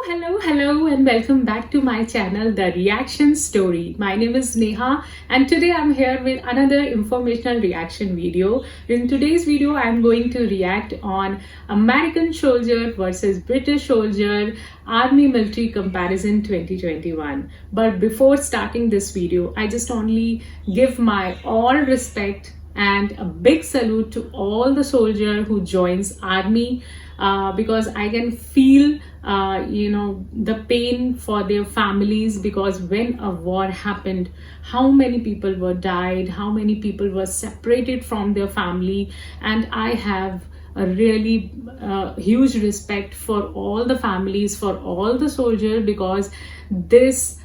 Hello, and welcome back to my channel, The Reaction Story. My name is Neha, and today I'm here with another informational reaction video. In today's video, I'm going to react on American soldier versus British soldier Army military comparison 2021. But before starting this video, I just only give my all respect and a big salute to all the soldier who joins army, because I can feel the pain for their families, because when a war happened, how many people were died, how many people were separated from their family. And I have a really huge respect for all the families, for all the soldiers, because this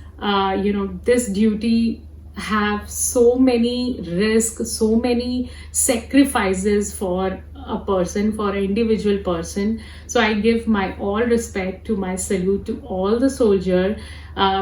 duty have so many risks, so many sacrifices for a person, for an individual person. So I give my all respect to my salute to all the soldier,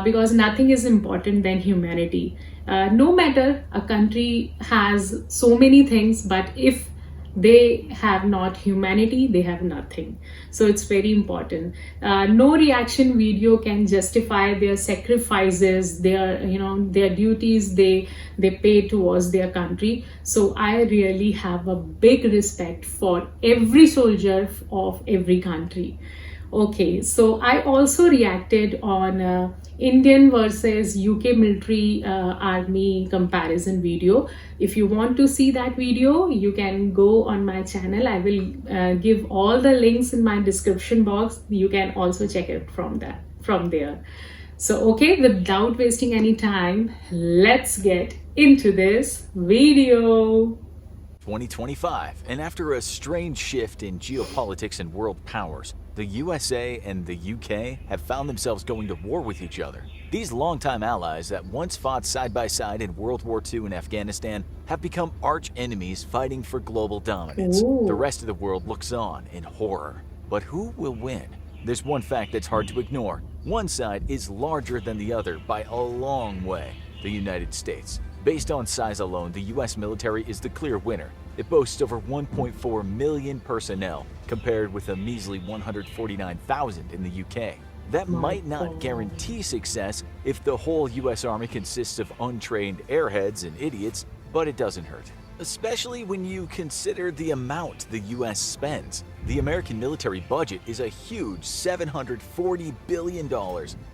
because nothing is important than humanity. No matter a country has so many things, but if they have not humanity, they have nothing. So it's very important. No reaction video can justify their sacrifices, their duties they pay towards their country. So I really have a big respect for every soldier of every country. Okay, so I also reacted on Indian versus UK military army comparison video. If you want to see that video, you can go on my channel. I will give all the links in my description box. You can also check it from there. So okay, without wasting any time, let's get into this video. 2025, and after a strange shift in geopolitics and world powers, the USA and the UK have found themselves going to war with each other. These longtime allies that once fought side by side in World War II in Afghanistan have become arch enemies fighting for global dominance. Ooh. The rest of the world looks on in horror. But who will win? There's one fact that's hard to ignore. One side is larger than the other by a long way: the United States. Based on size alone, the US military is the clear winner. It boasts over 1.4 million personnel, compared with a measly 149,000 in the UK. That might not guarantee success if the whole US Army consists of untrained airheads and idiots, but it doesn't hurt. Especially when you consider the amount the US spends. The American military budget is a huge $740 billion,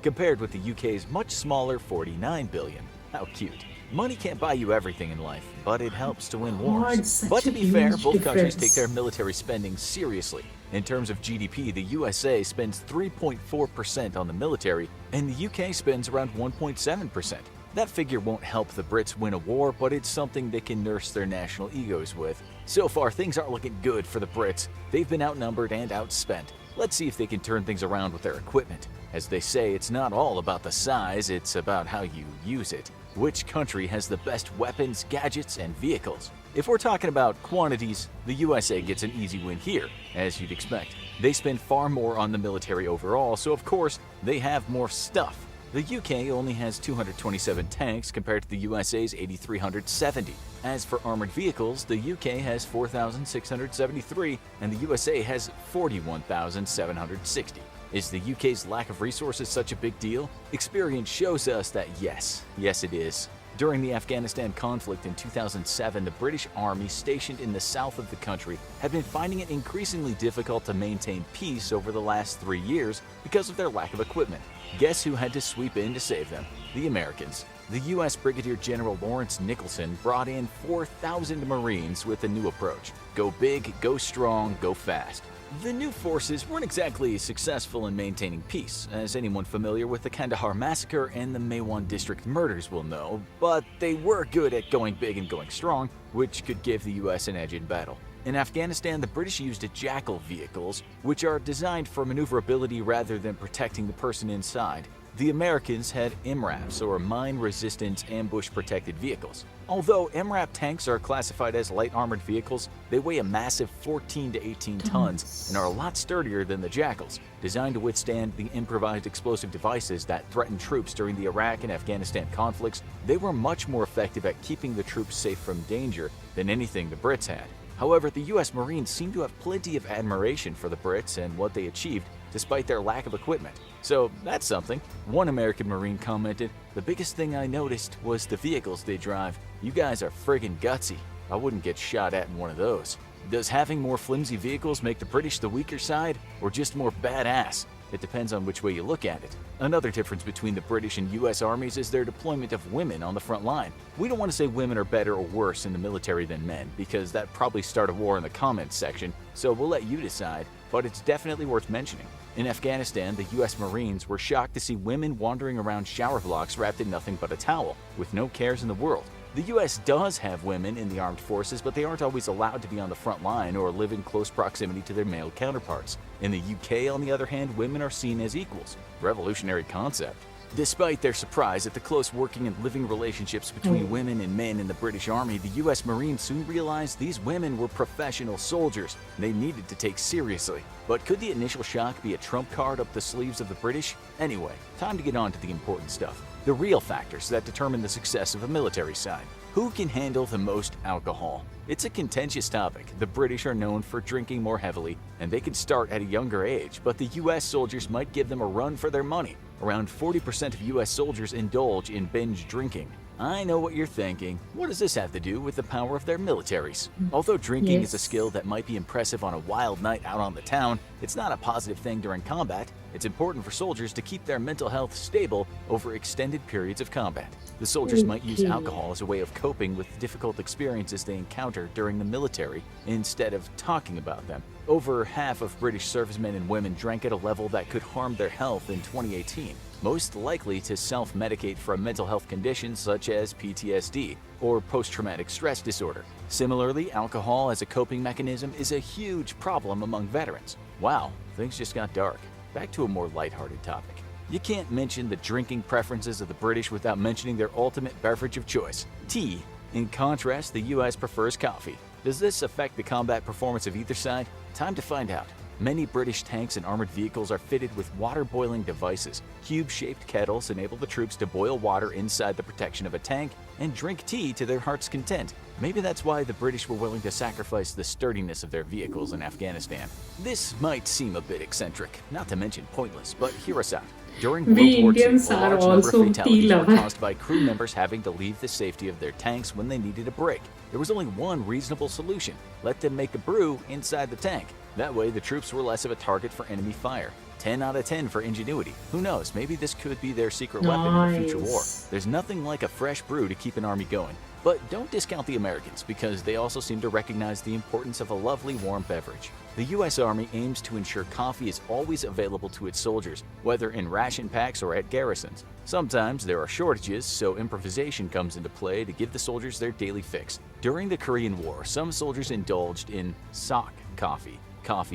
compared with the UK's much smaller $49 billion. How cute. Money can't buy you everything in life, but it helps to win wars. But to be fair, both countries take their military spending seriously. In terms of GDP, the USA spends 3.4% on the military, and the UK spends around 1.7%. That figure won't help the Brits win a war, but it's something they can nurse their national egos with. So far, things aren't looking good for the Brits. They've been outnumbered and outspent. Let's see if they can turn things around with their equipment. As they say, it's not all about the size, it's about how you use it. Which country has the best weapons, gadgets, and vehicles? If we're talking about quantities, the USA gets an easy win here, as you'd expect. They spend far more on the military overall, so of course, they have more stuff. The UK only has 227 tanks compared to the USA's 8,370. As for armored vehicles, the UK has 4,673 and the USA has 41,760. Is the UK's lack of resources such a big deal? Experience shows us that yes it is. During the Afghanistan conflict in 2007, the British Army stationed in the south of the country had been finding it increasingly difficult to maintain peace over the last 3 years because of their lack of equipment. Guess who had to sweep in to save them? The Americans. The U.S. Brigadier General Lawrence Nicholson brought in 4,000 Marines with a new approach: go big, go strong, go fast. The new forces weren't exactly successful in maintaining peace, as anyone familiar with the Kandahar massacre and the Maiwand district murders will know, but they were good at going big and going strong, which could give the US an edge in battle. In Afghanistan, the British used Jackal vehicles, which are designed for maneuverability rather than protecting the person inside. The Americans had MRAPs, or mine-resistant ambush-protected vehicles. Although MRAP tanks are classified as light armored vehicles, they weigh a massive 14 to 18 tons and are a lot sturdier than the Jackals. Designed to withstand the improvised explosive devices that threatened troops during the Iraq and Afghanistan conflicts, they were much more effective at keeping the troops safe from danger than anything the Brits had. However, the US Marines seem to have plenty of admiration for the Brits and what they achieved, despite their lack of equipment. So that's something. One American Marine commented, "The biggest thing I noticed was the vehicles they drive. You guys are friggin' gutsy. I wouldn't get shot at in one of those." Does having more flimsy vehicles make the British the weaker side, or just more badass? It depends on which way you look at it. Another difference between the British and US armies is their deployment of women on the front line. We don't want to say women are better or worse in the military than men, because that'd probably start a war in the comments section, so we'll let you decide, but it's definitely worth mentioning. In Afghanistan, the US Marines were shocked to see women wandering around shower blocks wrapped in nothing but a towel, with no cares in the world. The US does have women in the armed forces, but they aren't always allowed to be on the front line or live in close proximity to their male counterparts. In the UK, on the other hand, women are seen as equals. Revolutionary concept. Despite their surprise at the close working and living relationships between women and men in the British Army, the US Marines soon realized these women were professional soldiers they needed to take seriously. But could the initial shock be a trump card up the sleeves of the British? Anyway, time to get on to the important stuff. The real factors that determine the success of a military side. Who can handle the most alcohol? It's a contentious topic. The British are known for drinking more heavily, and they can start at a younger age, but the US soldiers might give them a run for their money. Around 40% of US soldiers indulge in binge drinking. I know what you're thinking. What does this have to do with the power of their militaries? Although drinking is a skill that might be impressive on a wild night out on the town, it's not a positive thing during combat. It's important for soldiers to keep their mental health stable over extended periods of combat. The soldiers might use alcohol as a way of coping with difficult experiences they encounter during the military instead of talking about them. Over half of British servicemen and women drank at a level that could harm their health in 2018, most likely to self-medicate from mental health conditions such as PTSD or post-traumatic stress disorder. Similarly, alcohol as a coping mechanism is a huge problem among veterans. Wow, things just got dark. Back to a more lighthearted topic. You can't mention the drinking preferences of the British without mentioning their ultimate beverage of choice, tea. In contrast, the US prefers coffee. Does this affect the combat performance of either side? Time to find out. Many British tanks and armored vehicles are fitted with water-boiling devices. Cube-shaped kettles enable the troops to boil water inside the protection of a tank and drink tea to their heart's content. Maybe that's why the British were willing to sacrifice the sturdiness of their vehicles in Afghanistan. This might seem a bit eccentric, not to mention pointless, but hear us out. During World We War II, Indians a are large number of also fatalities tea were lovers. caused by crew members having to leave the safety of their tanks when they needed a break. There was only one reasonable solution: let them make a brew inside the tank. That way, the troops were less of a target for enemy fire. 10 out of 10 for ingenuity. Who knows, maybe this could be their secret weapon in a future war. Nice. There's nothing like a fresh brew to keep an army going. But don't discount the Americans, because they also seem to recognize the importance of a lovely warm beverage. The US Army aims to ensure coffee is always available to its soldiers, whether in ration packs or at garrisons. Sometimes there are shortages, so improvisation comes into play to give the soldiers their daily fix. During the Korean War, some soldiers indulged in sock coffee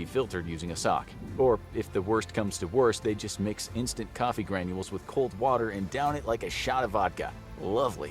filtered using a sock. Or, if the worst comes to worst, they just mix instant coffee granules with cold water and down it like a shot of vodka. Lovely.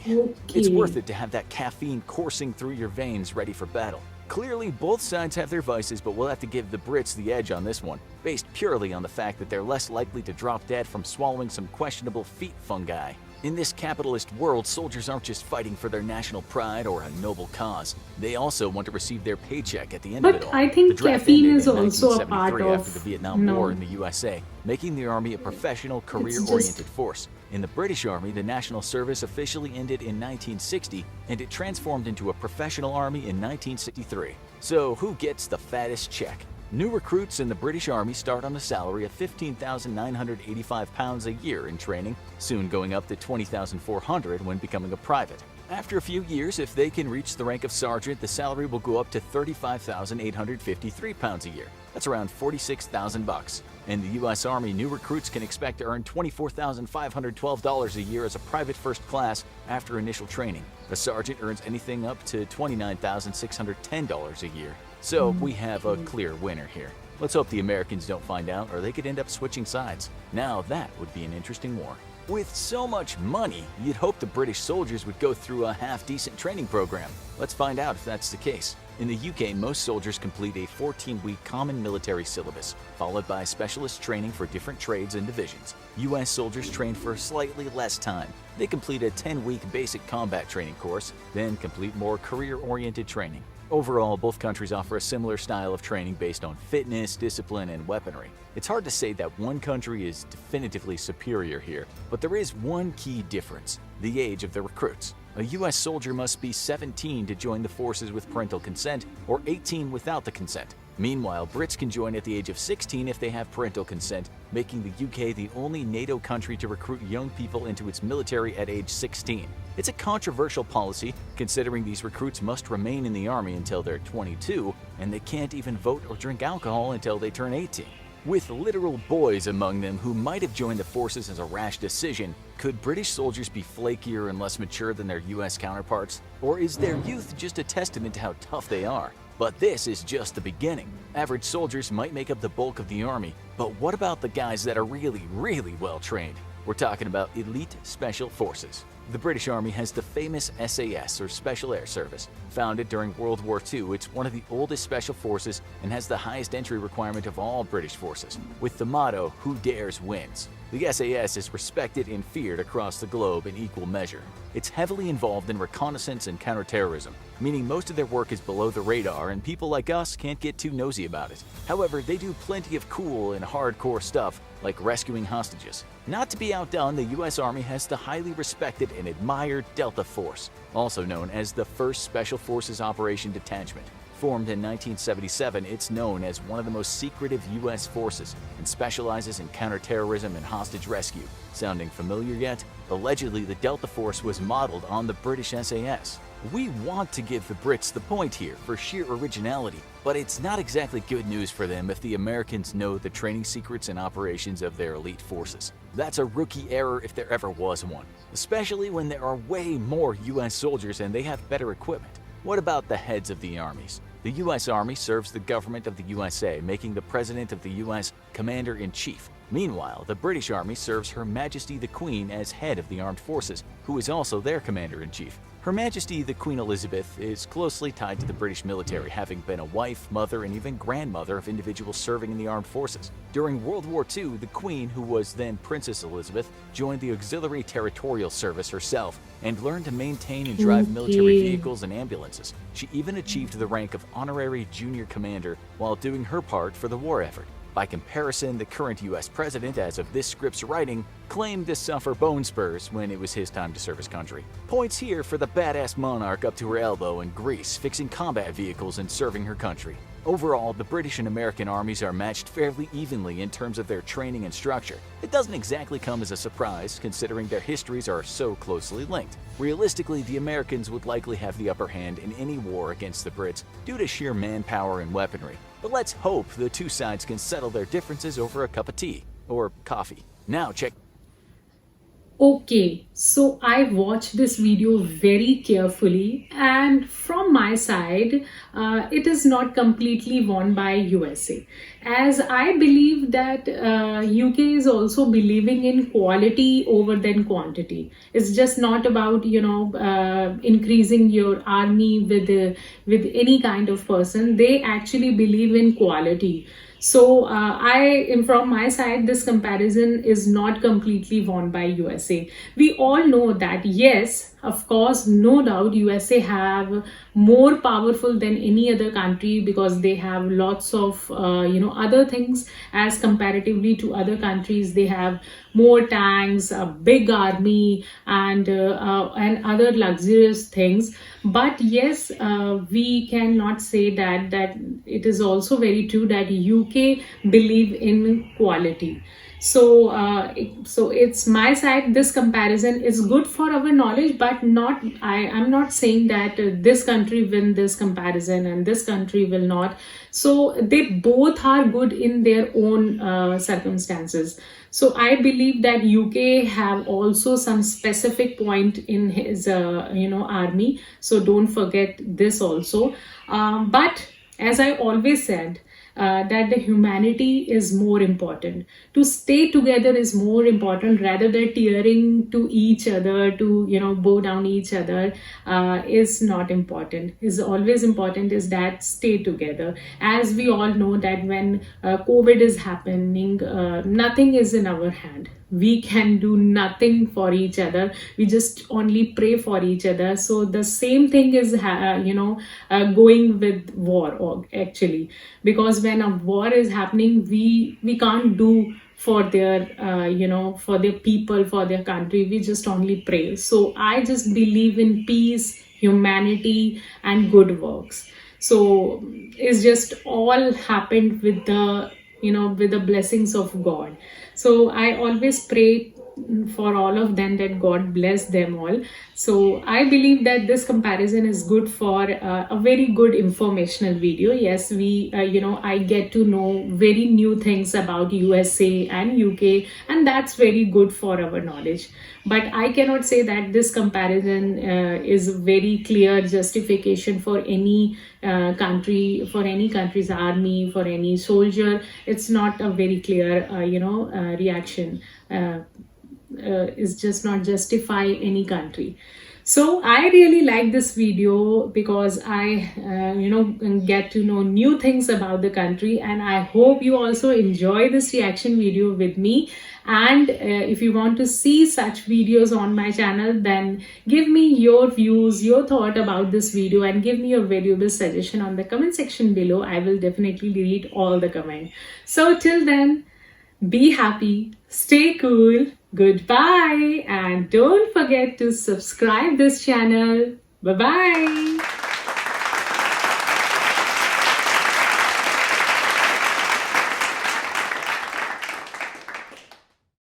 It's worth it to have that caffeine coursing through your veins ready for battle. Clearly, both sides have their vices, but we'll have to give the Brits the edge on this one, based purely on the fact that they're less likely to drop dead from swallowing some questionable feet fungi. In this capitalist world, soldiers aren't just fighting for their national pride or a noble cause. They also want to receive their paycheck at the end of it But all. I think The draft caffeine ended is in also a part 1973 of after the Vietnam War in the USA, making the Army a professional, just- career-oriented force. In the British Army, the National Service officially ended in 1960, and it transformed into a professional army in 1963. So who gets the fattest check? New recruits in the British Army start on a salary of £15,985 a year in training, soon going up to $20,400 when becoming a private. After a few years, if they can reach the rank of sergeant, the salary will go up to £35,853 a year. That's around $46,000. In the U.S. Army, new recruits can expect to earn $24,512 a year as a private first class after initial training. A sergeant earns anything up to $29,610 a year. So we have a clear winner here. Let's hope the Americans don't find out, or they could end up switching sides. Now that would be an interesting war. With so much money, you'd hope the British soldiers would go through a half-decent training program. Let's find out if that's the case. In the UK, most soldiers complete a 14-week common military syllabus, followed by specialist training for different trades and divisions. US soldiers train for slightly less time. They complete a 10-week basic combat training course, then complete more career-oriented training. Overall, both countries offer a similar style of training based on fitness, discipline, and weaponry. It's hard to say that one country is definitively superior here, but there is one key difference: the age of the recruits. A US soldier must be 17 to join the forces with parental consent, or 18 without the consent. Meanwhile, Brits can join at the age of 16 if they have parental consent, making the UK the only NATO country to recruit young people into its military at age 16. It's a controversial policy, considering these recruits must remain in the army until they're 22, and they can't even vote or drink alcohol until they turn 18. With literal boys among them who might have joined the forces as a rash decision, could British soldiers be flakier and less mature than their US counterparts? Or is their youth just a testament to how tough they are? But this is just the beginning. Average soldiers might make up the bulk of the army, but what about the guys that are really well trained? We're talking about elite special forces. The British Army has the famous SAS, or Special Air Service. Founded during World War II, it's one of the oldest special forces and has the highest entry requirement of all British forces, with the motto, "Who dares wins." The SAS is respected and feared across the globe in equal measure. It's heavily involved in reconnaissance and counterterrorism, meaning most of their work is below the radar and people like us can't get too nosy about it. However, they do plenty of cool and hardcore stuff, like rescuing hostages. Not to be outdone, the US Army has the highly respected and admired Delta Force, also known as the 1st Special Forces Operation Detachment. Formed in 1977, it's known as one of the most secretive US forces and specializes in counterterrorism and hostage rescue. Sounding familiar yet? Allegedly, the Delta Force was modeled on the British SAS. We want to give the Brits the point here for sheer originality, but it's not exactly good news for them if the Americans know the training secrets and operations of their elite forces. That's a rookie error if there ever was one, especially when there are way more US soldiers and they have better equipment. What about the heads of the armies? The US Army serves the government of the USA, making the President of the US Commander-in-Chief. Meanwhile, the British Army serves Her Majesty the Queen as head of the armed forces, who is also their Commander-in-Chief. Her Majesty the Queen Elizabeth is closely tied to the British military, having been a wife, mother, and even grandmother of individuals serving in the armed forces. During World War II, the Queen, who was then Princess Elizabeth, joined the Auxiliary Territorial Service herself and learned to maintain and drive military vehicles and ambulances. She even achieved the rank of Honorary Junior Commander while doing her part for the war effort. By comparison, the current US president, as of this script's writing, claimed to suffer bone spurs when it was his time to serve his country. Points here for the badass monarch up to her elbow in Greece, fixing combat vehicles and serving her country. Overall, the British and American armies are matched fairly evenly in terms of their training and structure. It doesn't exactly come as a surprise, considering their histories are so closely linked. Realistically, the Americans would likely have the upper hand in any war against the Brits due to sheer manpower and weaponry. But let's hope the two sides can settle their differences over a cup of tea or coffee. Now check. Okay, so I watched this video very carefully, and from my side, it is not completely won by USA, as I believe that UK is also believing in quality over than quantity. It's just not about increasing your army with any kind of person. They actually believe in quality. So from my side, this comparison is not completely won by USA. We all know that, yes, of course, no doubt, USA have more powerful than any other country because they have lots of other things as comparatively to other countries. They have more tanks, a big army, and other luxurious things. But yes, we cannot say that it is also very true that UK believe in quality. So it's my side. This comparison is good for our knowledge, but I'm not saying that this country win this comparison and this country will not. So they both are good in their own circumstances. So I believe that UK have also some specific point in his army. So don't forget this also. But as I always said, that the humanity is more important. To stay together is more important rather than tearing to each other, to bow down each other is not important. Is always important is that stay together. As we all know that when COVID is happening, nothing is in our hand. we can do nothing for each other. We just only pray for each other. So the same thing is going with war, or actually, because when a war is happening, we can't do for their for their people, for their country. We just only pray. So I just believe in peace, humanity, and good works. So it's just all happened with the with the blessings of God. So I always pray for all of them that God bless them all. So I believe that this comparison is good for a very good informational video. Yes, we I get to know very new things about USA and UK, and that's very good for our knowledge. But I cannot say that this comparison is very clear justification for any country, for any country's army, for any soldier. It's not a very clear reaction. Is just not justify any country. So I really like this video because I get to know new things about the country, and I hope you also enjoy this reaction video with me. And if you want to see such videos on my channel, then give me your views, your thought about this video, and give me your valuable suggestion on the comment section below. I will definitely read all the comments. So till then, be happy, stay cool, goodbye, and don't forget to subscribe this channel. Bye bye.